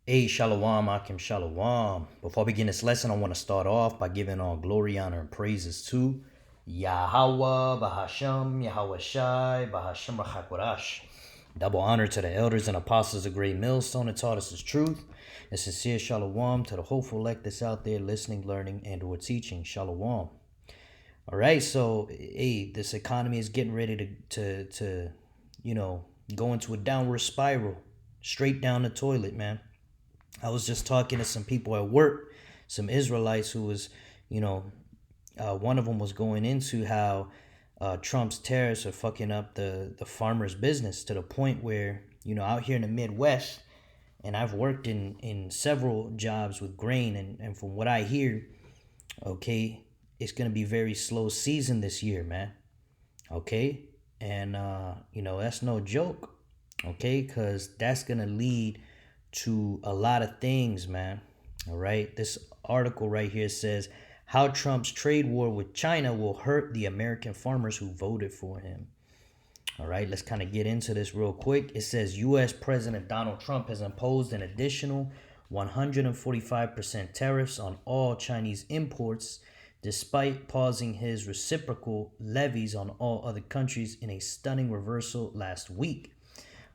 Hey, Shalom, Akim Shalom. Before I begin this lesson, I want to start off by giving all glory, honor, and praises to Yahweh, Bahasham, Yahweh Shai, Bahasham Rachakorash. Double honor to the elders and apostles of Great Millstone that taught us His truth. And sincere Shalom to the hopeful elect that's out there listening, learning, and or teaching. Shalom. All right, so hey, this economy is getting ready to go into a downward spiral, straight down the toilet, man. I was just talking to some people at work, some Israelites who was, you know, one of them was going into how Trump's tariffs are fucking up the farmers' business to the point where, out here in the Midwest, and I've worked in several jobs with grain, and from what I hear, okay, it's gonna be very slow season this year, man. Okay, and that's no joke. Okay, because that's gonna lead to a lot of things, man. All right. This article right here says how Trump's trade war with China will hurt the American farmers who voted for him. All right, let's kind of get into this real quick. It says U.S. President Donald Trump has imposed an additional 145% tariffs on all Chinese imports, despite pausing his reciprocal levies on all other countries in a stunning reversal last week.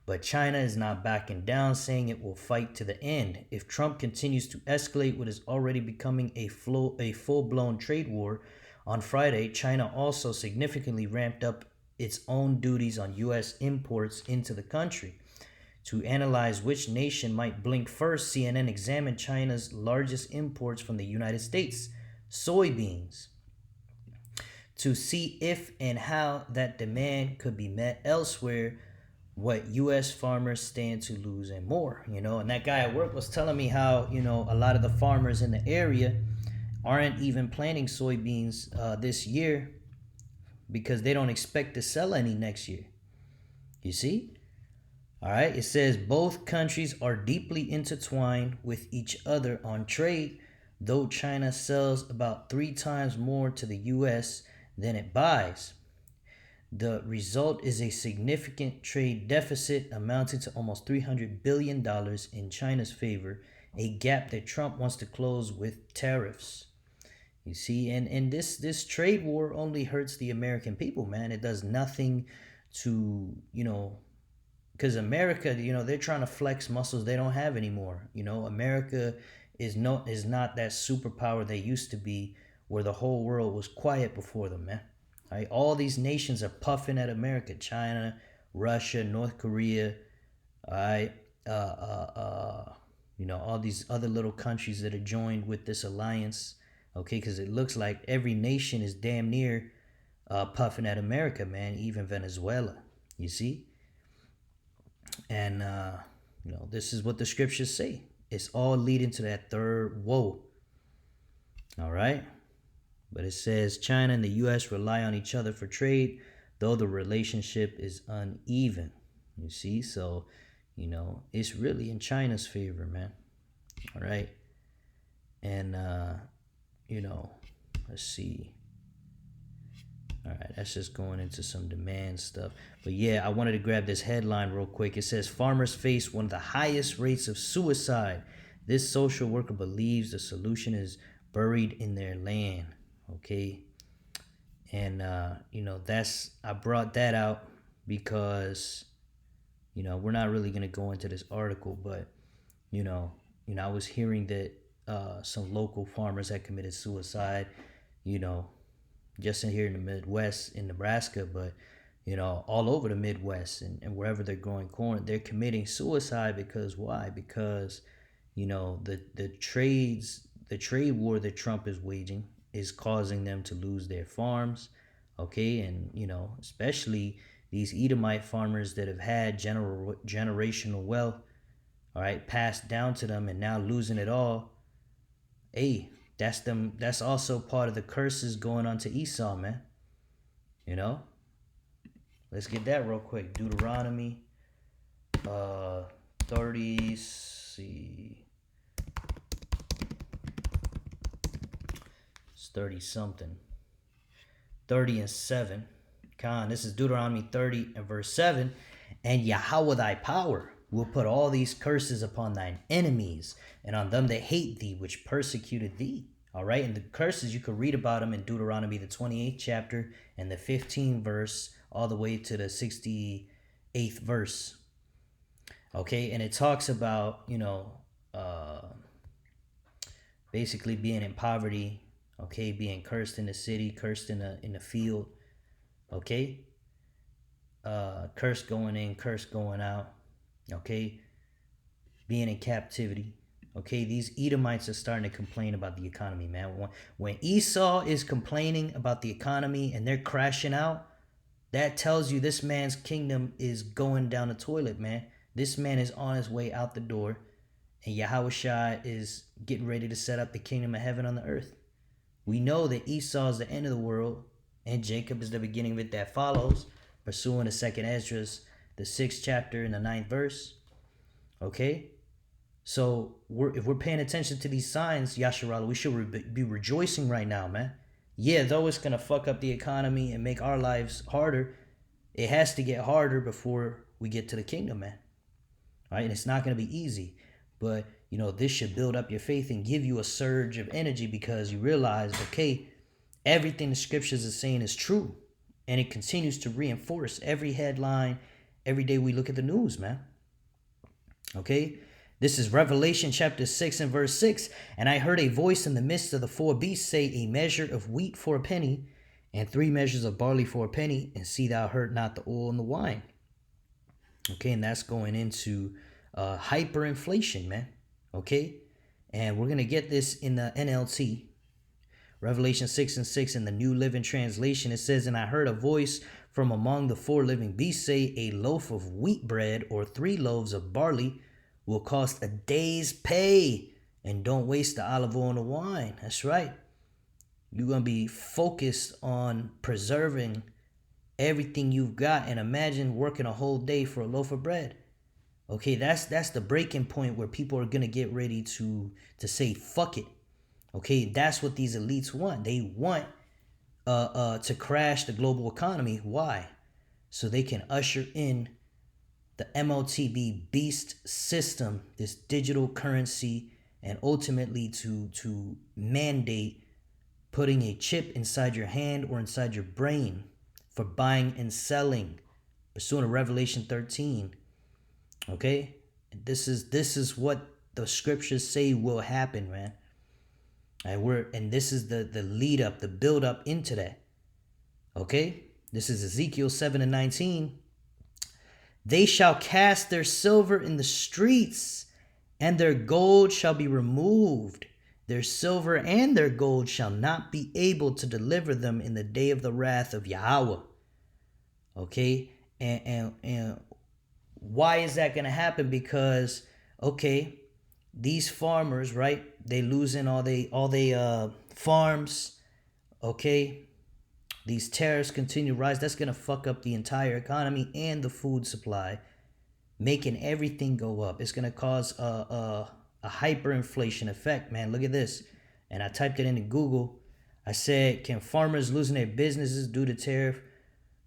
But China is not backing down, saying it will fight to the end. If Trump continues to escalate what is already becoming a full-blown trade war, on Friday, China also significantly ramped up its own duties on U.S. imports into the country. To analyze which nation might blink first, CNN examined China's largest imports from the United States, soybeans, to see if and how that demand could be met elsewhere, what U.S. farmers stand to lose and more. And that guy at work was telling me how, a lot of the farmers in the area aren't even planting soybeans this year because they don't expect to sell any next year. You see? All right. It says both countries are deeply intertwined with each other on trade, though China sells about 3 times more to the U.S. than it buys. The result is a significant trade deficit amounting to almost $300 billion in China's favor, a gap that Trump wants to close with tariffs. You see, and this trade war only hurts the American people, man. It does nothing to, because America, they're trying to flex muscles they don't have anymore. America is not that superpower they used to be, where the whole world was quiet before them, man. Right? All these nations are puffing at America: China, Russia, North Korea. All right, all these other little countries that are joined with this alliance. Okay, because it looks like every nation is damn near puffing at America, man. Even Venezuela. You see, and this is what the scriptures say. It's all leading to that third woe. All right. But it says China and the U.S. rely on each other for trade, though the relationship is uneven. You see? So, it's really in China's favor, man. All right. And, let's see. All right, that's just going into some demand stuff. But yeah, I wanted to grab this headline real quick. It says farmers face one of the highest rates of suicide. This social worker believes the solution is buried in their land. Okay. And that's I brought that out because we're not really gonna go into this article, but I was hearing that some local farmers had committed suicide, you know, just in here in the Midwest in Nebraska, but all over the Midwest and wherever they're growing corn, they're committing suicide because why? Because the trade war that Trump is waging is causing them to lose their farms, okay, and especially these Edomite farmers that have had generational wealth, all right, passed down to them and now losing it all. Hey, that's them. That's also part of the curses going on to Esau, man. You know. Let's get that real quick. Deuteronomy, 30. See, it's 30 something. 30:7. This is Deuteronomy 30 and verse 7. And Yahweh thy power. will put all these curses upon thine enemies and on them that hate thee, which persecuted thee. All right. And the curses, you could read about them in Deuteronomy, the 28th chapter and the 15th verse, all the way to the 68th verse. Okay. And it talks about, basically being in poverty. Okay. Being cursed in the city, cursed in the field. Okay. Curse going in, curse going out. Okay. Being in captivity. Okay, these Edomites are starting to complain about the economy, man. When Esau is complaining about the economy and they're crashing out, that tells you this man's kingdom is going down the toilet, man. This man is on his way out the door, and Yahushua is getting ready to set up the kingdom of heaven on the earth. We know that Esau is the end of the world, and Jacob is the beginning of it that follows, pursuing the second Esdras, the 6th chapter and the 9th verse. Okay? So if we're paying attention to these signs, Yasharala, we should be rejoicing right now, man. Yeah, though it's going to fuck up the economy and make our lives harder, it has to get harder before we get to the kingdom, man. All right, and it's not going to be easy. But, this should build up your faith and give you a surge of energy because you realize, okay, everything the scriptures is saying is true. And it continues to reinforce every headline, every day we look at the news, man. Okay? This is Revelation chapter 6 and verse 6. And I heard a voice in the midst of the four beasts say, a measure of wheat for a penny, and 3 measures of barley for a penny, and see thou hurt not the oil and the wine. Okay, and that's going into hyperinflation, man. Okay, and we're going to get this in the NLT. Revelation 6 and 6 in the New Living Translation. It says, and I heard a voice from among the 4 living beasts say, a loaf of wheat bread or 3 loaves of barley will cost a day's pay, and don't waste the olive oil and the wine. That's right. You're going to be focused on preserving everything you've got, and imagine working a whole day for a loaf of bread. Okay, that's the breaking point where people are going to get ready to say fuck it. Okay, that's what these elites want. They want to crash the global economy. Why? So they can usher in the MOTB beast system, this digital currency, and ultimately to mandate putting a chip inside your hand or inside your brain for buying and selling, pursuant to Revelation 13. Okay? This is what the scriptures say will happen, man. And this is the lead up, the build up into that. Okay? This is Ezekiel 7 and 19. They shall cast their silver in the streets, and their gold shall be removed. Their silver and their gold shall not be able to deliver them in the day of the wrath of Yahweh. Okay? And why is that going to happen? Because, okay, these farmers, right, they losing all they farms, okay? These tariffs continue to rise. That's going to fuck up the entire economy and the food supply, making everything go up. It's going to cause a hyperinflation effect, man. Look at this. And I typed it into Google. I said, can farmers losing their businesses due to tariff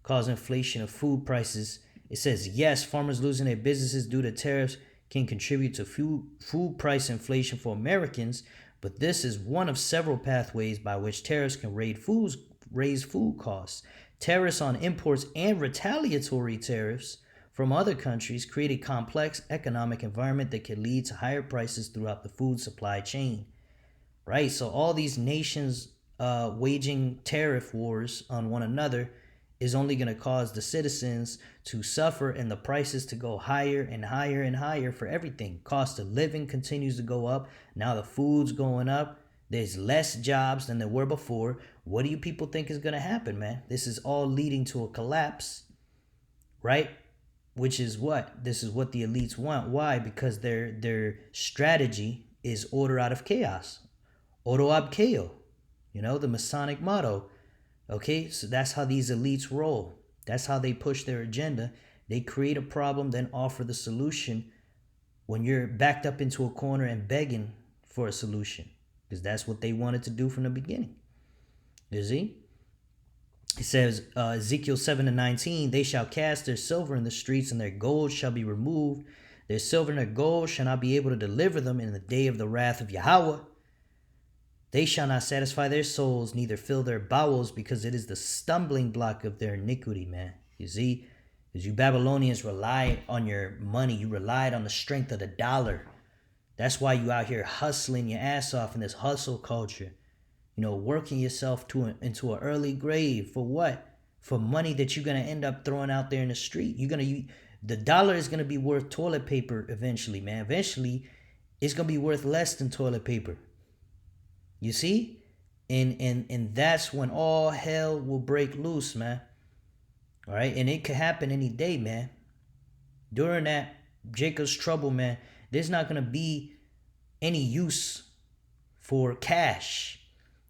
cause inflation of food prices? It says, yes, farmers losing their businesses due to tariffs can contribute to food price inflation for Americans, but this is one of several pathways by which tariffs can raise food costs. Tariffs on imports and retaliatory tariffs from other countries create a complex economic environment that can lead to higher prices throughout the food supply chain. Right? So all these nations waging tariff wars on one another is only going to cause the citizens to suffer and the prices to go higher and higher and higher for everything. Cost of living continues to go up. Now the food's going up. There's less jobs than there were before. What do you people think is going to happen, man? This is all leading to a collapse, right? Which is what? This is what the elites want. Why? Because their strategy is order out of chaos. Oro ab chao. The Masonic motto. Okay, so that's how these elites roll. That's how they push their agenda. They create a problem, then offer the solution when you're backed up into a corner and begging for a solution. Because that's what they wanted to do from the beginning. You see? It says, Ezekiel 7 and 19, they shall cast their silver in the streets, and their gold shall be removed. Their silver and their gold shall not be able to deliver them in the day of the wrath of Yahweh. They shall not satisfy their souls, neither fill their bowels, because it is the stumbling block of their iniquity, man. You see? Because you Babylonians relied on your money. You relied on the strength of the dollar. That's why you out here hustling your ass off in this hustle culture. You know, working yourself into an early grave. For what? For money that you're going to end up throwing out there in the street. The dollar is going to be worth toilet paper eventually, man. Eventually, it's going to be worth less than toilet paper. You see? And that's when all hell will break loose, man. All right? And it could happen any day, man. During that Jacob's trouble, man, there's not going to be any use for cash.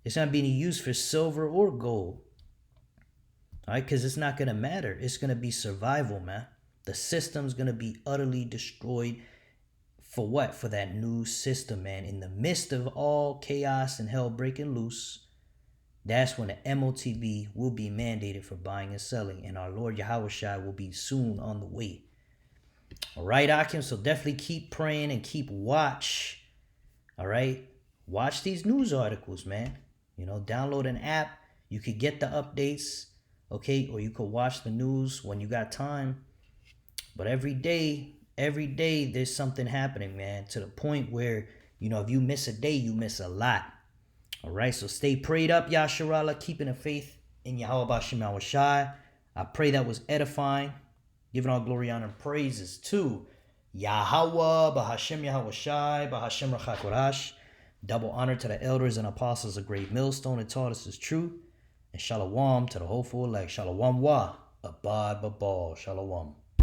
It's not going to be any use for silver or gold. All right? Because it's not going to matter. It's going to be survival, man. The system's going to be utterly destroyed. For what? For that new system, man. In the midst of all chaos and hell breaking loose, that's when the MOTB will be mandated for buying and selling. And our Lord Yahushua will be soon on the way. All right, Akim. So definitely keep praying and keep watch. All right. Watch these news articles, man. You know, download an app. You could get the updates. Okay. Or you could watch the news when you got time. But every day there's something happening, man, to the point where, you know, if you miss a day, you miss a lot. All right, so stay prayed up, Yasharallah, keeping the faith in Yahweh Bashim Yahushai. I pray that was edifying, giving all glory, honor, and praises to Yahweh, Bahashem Yahushai, Bahashem Rachakorash. Double honor to the elders and apostles of Great Millstone that taught us is true. And shalom to the hopeful elect. Shalom wa, abad babal. Shalom.